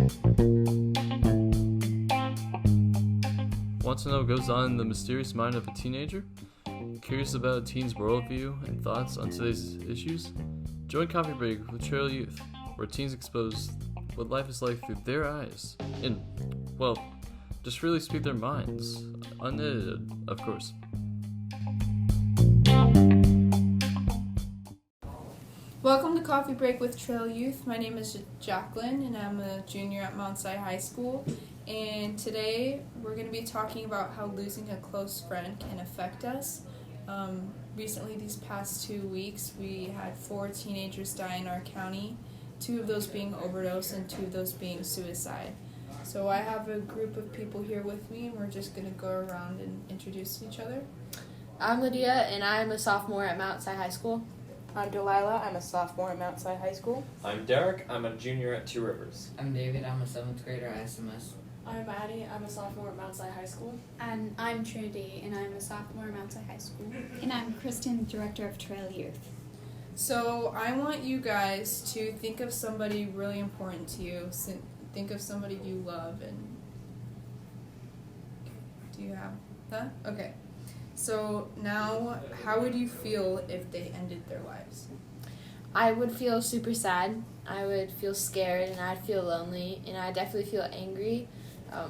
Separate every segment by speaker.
Speaker 1: Want to know what goes on in the mysterious mind of a teenager? Curious about a teen's worldview and thoughts on today's issues? Join Coffee Break with Trail Youth, where teens expose what life is like through their eyes and, well, just really speak their minds. Unedited, of course.
Speaker 2: Welcome to Coffee Break with Trail Youth. My name is Jacqueline, and I'm a junior at Mount Si High School. And today we're going to be talking about how losing a close friend can affect us. Recently, these past 2 weeks, we had 4 teenagers die in our county, 2 of those being overdose and 2 of those being suicide. So I have a group of people here with me, and we're just going to go around and introduce each other.
Speaker 3: I'm Lydia, and I'm a sophomore at Mount Si High School.
Speaker 4: I'm Delilah. I'm a sophomore at Mount Si High School.
Speaker 5: I'm Derek. I'm a junior at Two Rivers.
Speaker 6: I'm David. I'm a 7th grader at SMS.
Speaker 7: I'm Maddie. I'm a sophomore at Mount Si High School.
Speaker 8: And I'm Trinity, and I'm a sophomore at Mount Si High School.
Speaker 9: And I'm Kristen, director of Trail Youth.
Speaker 2: So I want you guys to think of somebody really important to you. Think of somebody you love, and do you have that? Okay. So now, how would you feel if they ended their lives?
Speaker 3: I would feel super sad. I would feel scared, and I'd feel lonely, and I'd definitely feel angry.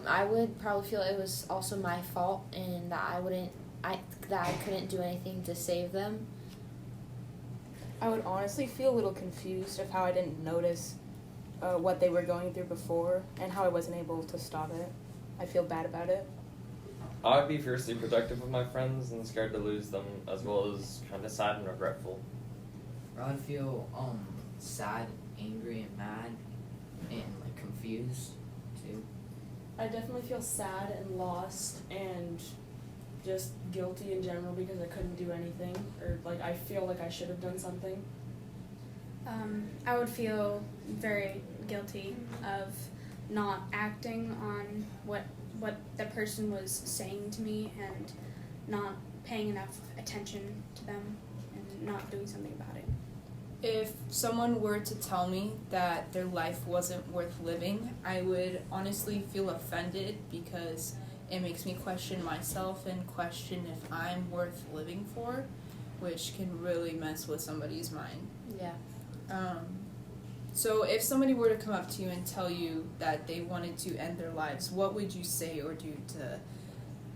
Speaker 3: I would probably feel it was also my fault, and that I couldn't do anything to save them.
Speaker 4: I would honestly feel a little confused of how I didn't notice what they were going through before and how I wasn't able to stop it. I feel bad about it.
Speaker 5: I'd be fiercely protective of my friends and scared to lose them, as well as kind of sad and regretful.
Speaker 6: I would feel sad, angry, and mad, and confused too.
Speaker 7: I definitely feel sad and lost and just guilty in general because I couldn't do anything, or I feel like I should have done something.
Speaker 8: I would feel very guilty of not acting on what the person was saying to me and not paying enough attention to them and not doing something about it.
Speaker 2: If someone were to tell me that their life wasn't worth living, I would honestly feel offended because it makes me question myself and question if I'm worth living for, which can really mess with somebody's mind.
Speaker 3: Yeah.
Speaker 2: So if somebody were to come up to you and tell you that they wanted to end their lives, what would you say or do to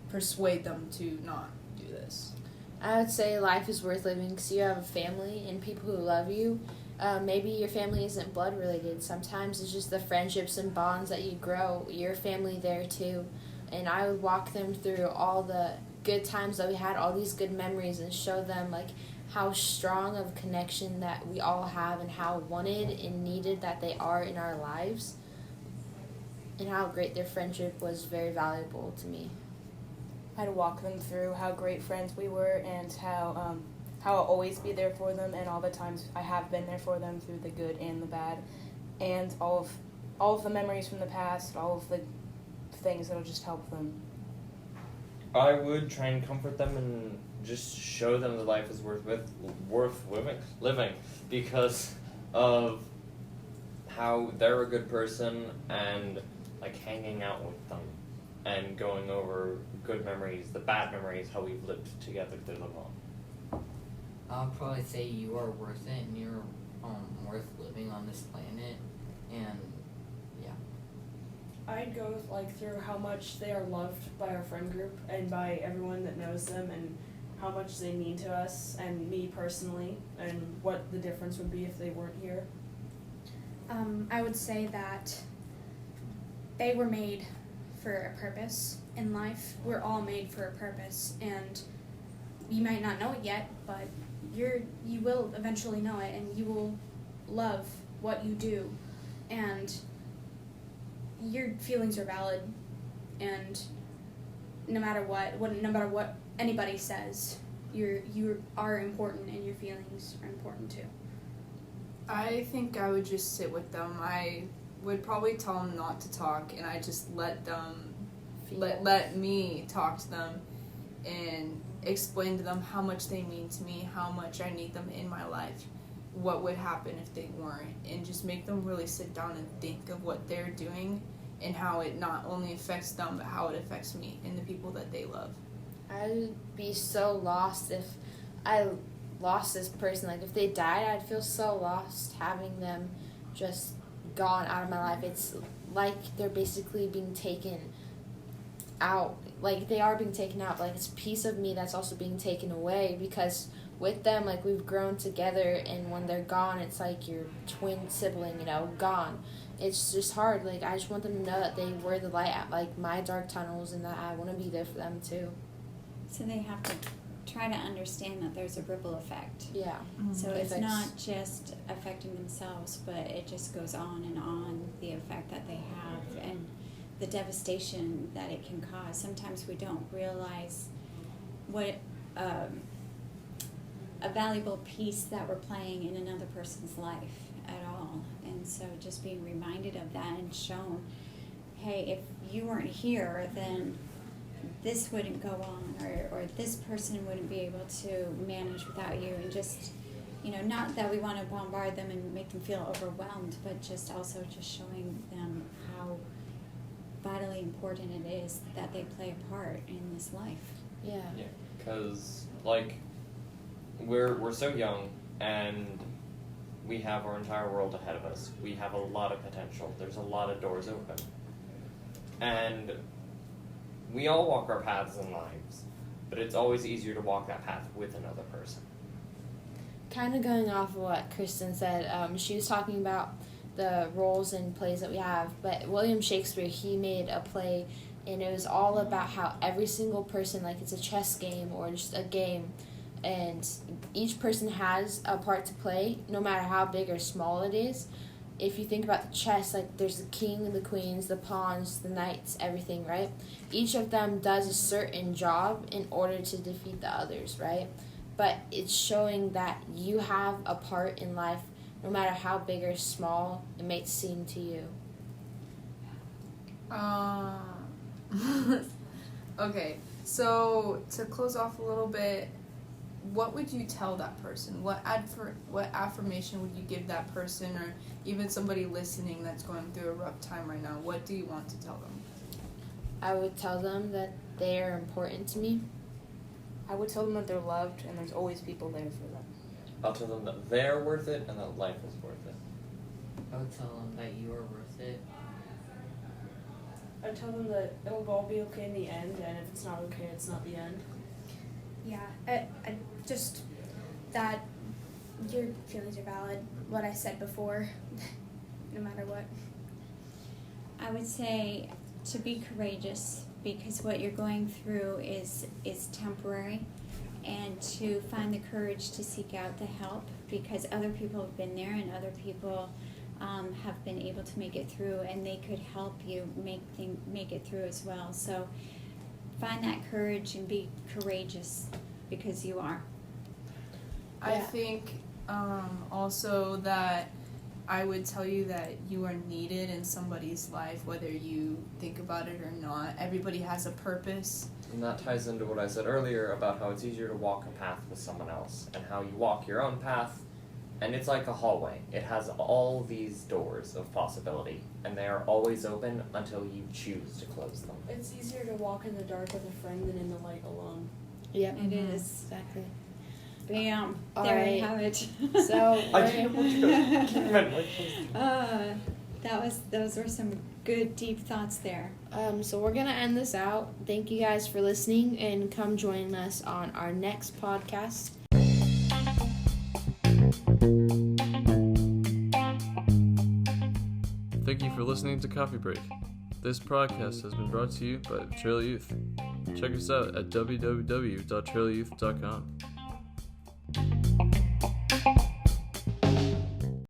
Speaker 2: persuade them to not do this?
Speaker 3: I would say life is worth living because you have a family and people who love you. Maybe your family isn't blood related. Sometimes it's just the friendships and bonds that you grow. Your family there too. And I would walk them through all the good times that we had, all these good memories, and show them how strong of a connection that we all have and how wanted and needed that they are in our lives, and how great their friendship was very valuable to me.
Speaker 4: I'd walk them through how great friends we were and how I'll always be there for them, and all the times I have been there for them through the good and the bad, and all of the memories from the past, all of the things that'll just help them.
Speaker 5: I would try and comfort them and just show them that life is worth living because of how they're a good person, and hanging out with them and going over good memories, the bad memories, how we've lived together through them all.
Speaker 6: I'll probably say you are worth it and you're worth living on this planet, and yeah.
Speaker 7: I'd go through how much they are loved by our friend group and by everyone that knows them, and how much they mean to us and me personally, and what the difference would be if they weren't here.
Speaker 8: I would say that they were made for a purpose in life. We're all made for a purpose, and you might not know it yet, but you will eventually know it, and you will love what you do, and your feelings are valid, and no matter what anybody says, you are important, and your feelings are important too.
Speaker 2: I think I would just sit with them. I would probably tell them not to talk, and I just let them let me talk to them and explain to them how much they mean to me, how much I need them in my life, what would happen if they weren't, and just make them really sit down and think of what they're doing and how it not only affects them but how it affects me and the people that they love.
Speaker 3: I would be so lost if I lost this person. Like, if they died, I'd feel so lost having them just gone out of my life. It's like they're basically being taken out. Like, they are being taken out. Like, it's a piece of me that's also being taken away, because with them, like, we've grown together, and when they're gone, it's like your twin sibling, gone. It's just hard. Like, I just want them to know that they were the light at, like, my dark tunnels, and that I want to be there for them, too.
Speaker 9: So they have to try to understand that there's a ripple effect.
Speaker 3: Yeah.
Speaker 9: So
Speaker 3: It
Speaker 9: it's
Speaker 3: affects-
Speaker 9: not just affecting themselves, but it just goes on, the effect that they have and the devastation that it can cause. Sometimes we don't realize what a valuable piece that we're playing in another person's life at all. And so just being reminded of that and shown, hey, if you weren't here, then this wouldn't go on, or this person wouldn't be able to manage without you. And just, not that we want to bombard them and make them feel overwhelmed, but just also just showing them how vitally important it is that they play a part in this life.
Speaker 3: Yeah.
Speaker 5: Yeah, because like we're so young and we have our entire world ahead of us. We have a lot of potential. There's a lot of doors open, and we all walk our paths in lives, but it's always easier to walk that path with another person.
Speaker 3: Kind of going off of what Kristen said, she was talking about the roles and plays that we have, but William Shakespeare, he made a play, and it was all about how every single person, like it's a chess game or just a game, and each person has a part to play, no matter how big or small it is. If you think about the chess, like there's the king and the queens, the pawns, the knights, everything, right? Each of them does a certain job in order to defeat the others, right? But it's showing that you have a part in life, no matter how big or small it may seem to you.
Speaker 2: Okay, so to close off a little bit, what would you tell that person? What affirmation would you give that person, or even somebody listening that's going through a rough time right now? What do you want to tell them?
Speaker 3: I would tell them that they are important to me.
Speaker 4: I would tell them that they're loved and there's always people there for them.
Speaker 5: I'll tell them that they're worth it and that life is worth it.
Speaker 6: I would tell them that you are worth it.
Speaker 7: I tell them that it'll all be okay in the end, and if it's not okay, it's not the end.
Speaker 8: Yeah, I just that your feelings are valid. What I said before, no matter what.
Speaker 9: I would say to be courageous, because what you're going through is temporary, and to find the courage to seek out the help, because other people have been there and other people have been able to make it through, and they could help you make it through as well. So find that courage and be courageous, because you are.
Speaker 2: I think also that I would tell you that you are needed in somebody's life, whether you think about it or not. Everybody has a purpose.
Speaker 5: And that ties into what I said earlier about how it's easier to walk a path with someone else, and how you walk your own path, and it's like a hallway. It has all these doors of possibility, and they are always open until you choose to close them.
Speaker 7: It's easier to walk in the dark with a friend than in the light alone.
Speaker 3: Yep.
Speaker 9: It is.
Speaker 3: Exactly.
Speaker 9: Bam.
Speaker 3: All
Speaker 9: There
Speaker 3: right.
Speaker 9: you have it.
Speaker 3: So
Speaker 5: I didn't want you to keep them in like
Speaker 9: those were some good deep thoughts there.
Speaker 3: So we're gonna end this out. Thank you guys for listening, and come join us on our next podcast.
Speaker 1: Thank you for listening to Coffee Break. This podcast has been brought to you by Trail Youth. Check us out at www.trailyouth.com.